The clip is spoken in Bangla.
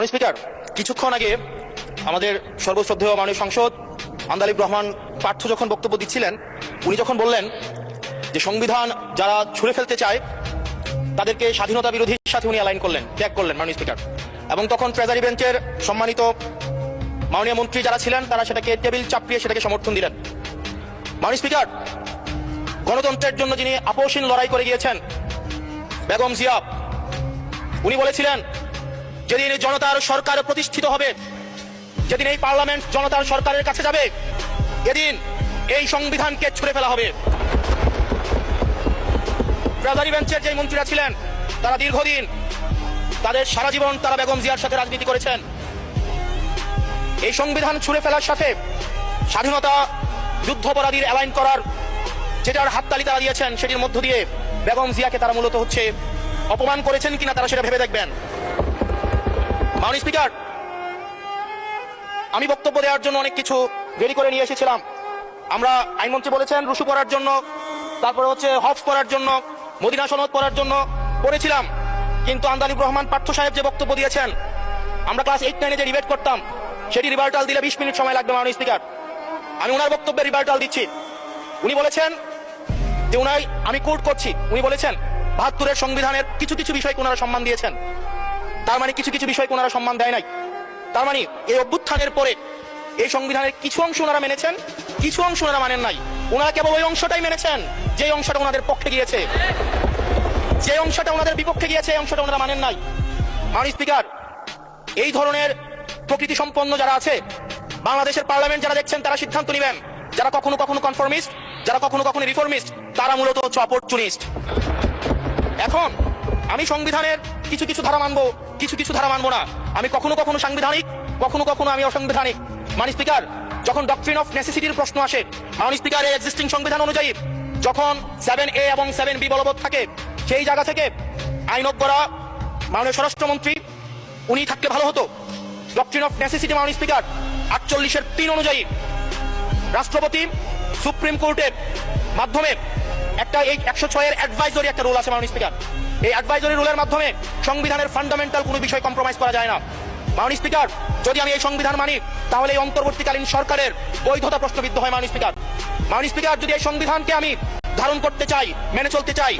স্পিকার, কিছুক্ষণ আগে আমাদের সর্বশ্রদ্ধেয় মাননীয় সাংসদ আন্দালিব রহমান পার্থ যখন বক্তব্য দিচ্ছিলেন, উনি যখন বললেন যে সংবিধান যারা ছুঁড়ে ফেলতে চায় তাদেরকে স্বাধীনতা বিরোধীর সাথে উনি অ্যালাইন করলেন, ত্যাগ করলেন মাননীয় স্পিকার। এবং তখন ট্রেজারি বেঞ্চের সম্মানিত মাননীয় মন্ত্রী যারা ছিলেন তারা সেটাকে টেবিল চাপড়িয়ে সেটাকে সমর্থন দিলেন। মাননীয় স্পিকার, গণতন্ত্রের জন্য যিনি আপোষহীন লড়াই করে গিয়েছেন বেগম জিয়া, উনি বলেছিলেন যেদিন জনতার সরকার প্রতিষ্ঠিত হবে, যেদিন এই পার্লামেন্ট জনতার সরকারের কাছে যাবে, এদিন এই সংবিধানকে ছুঁড়ে ফেলা হবে। ট্রেজারি বেঞ্চের যে মন্ত্রীরা ছিলেন তারা দীর্ঘদিন তাদের সারা জীবন তারা বেগম জিয়ার সাথে রাজনীতি করেছেন। এই সংবিধান ছুঁড়ে ফেলার সাথে স্বাধীনতা যুদ্ধাপরাধীর অ্যালাইন করার যেটার হাততালি তারা দিয়েছেন, সেটির মধ্য দিয়ে বেগম জিয়াকে তারা মূলত অপমান করেছেন কিনা তারা সেটা ভেবে দেখবেন। মাননীয় স্পিকার, আমি বক্তব্য দেওয়ার জন্য অনেক কিছু রেডি করে নিয়ে এসেছিলাম। আমরা আইনমন্ত্রী বলেছেন রুশু পড়ার জন্য, তারপরে হফ পড়ার জন্য, মদিনা সনদ পড়ার জন্য পড়েছিলাম। কিন্তু আন্দালিব রহমান পার্থ সাহেব যে বক্তব্য দিয়েছেন, আমরা ক্লাস 8-9 যে ডিবেট করতাম সেটি রিভার্টাল দিলে 20 মিনিট সময় লাগবে। মাননীয় স্পিকার, আমি ওনার বক্তব্যে রিভার্টাল দিচ্ছি। উনি বলেছেন যে আমি কোট করছি, উনি বলেছেন 72-এর সংবিধানের কিছু কিছু বিষয়কে ওনারা সম্মান দিয়েছেন। তার মানে কিছু কিছু বিষয়কে ওনারা সম্মান দেয় নাই। তার মানে এই অভ্যুত্থানের পরে এই সংবিধানের কিছু অংশ ওনারা মেনেছেন, কিছু অংশ ওনারা মানেন নাই। ওনারা কেবল ওই অংশটাই মেনেছেন যে অংশটা ওনাদের পক্ষে গিয়েছে, যে অংশটা ওনাদের বিপক্ষে গিয়েছে এই অংশটা ওনারা মানেন নাই। মাননীয় স্পিকার, এই ধরনের প্রকৃতি সম্পন্ন যারা আছে বাংলাদেশের পার্লামেন্ট যারা দেখছেন তারা সিদ্ধান্ত নেবেন, যারা কখনো কখনো কনফর্মিস্ট, যারা কখনো কখনো রিফর্মিস্ট, তারা মূলত অপরচুনিস্ট। এখন আমি সংবিধানের কিছু কিছু ধারা মানবো, কিছু কিছু ধারা মানবো না। আমি কখনো কখনো সাংবিধানিক, কখনো কখনো আমি অসাংবিধানিক। মাননীয় স্পিকার, যখন ডক্ট্রিন অফ নেসেসিটির প্রশ্ন আসে, মাননীয় স্পিকার, এই এক্সিস্টিং সংবিধান অনুযায়ী যখন 7A এবং 7B বলবৎ থাকে, সেই জায়গা থেকে আইনত করা মাননীয় স্বরাষ্ট্রমন্ত্রী উনি থাকলে ভালো হতো। ডক্ট্রিন অফ নেসেসিটি মাননীয় স্পিকার 48-3 অনুযায়ী রাষ্ট্রপতি সুপ্রিম কোর্টের মাধ্যমে একটা এই 106-এর অ্যাডভাইজরি একটা রুল আছে মাননীয় স্পিকার। এই অ্যাডভাইজরি রুলের মাধ্যমে সংবিধানের ফান্ডামেন্টাল কোনো বিষয় কম্প্রোমাইজ করা যায় না। মাননীয় স্পিকার, যদি আমি এই সংবিধান মানি তাহলে এই অন্তর্বর্তীকালীন সরকারের বৈধতা প্রশ্নবিদ্ধ হয়। মাননীয় স্পিকার, যদি এই সংবিধানকে আমি ধারণ করতে চাই, মেনে চলতে চাই,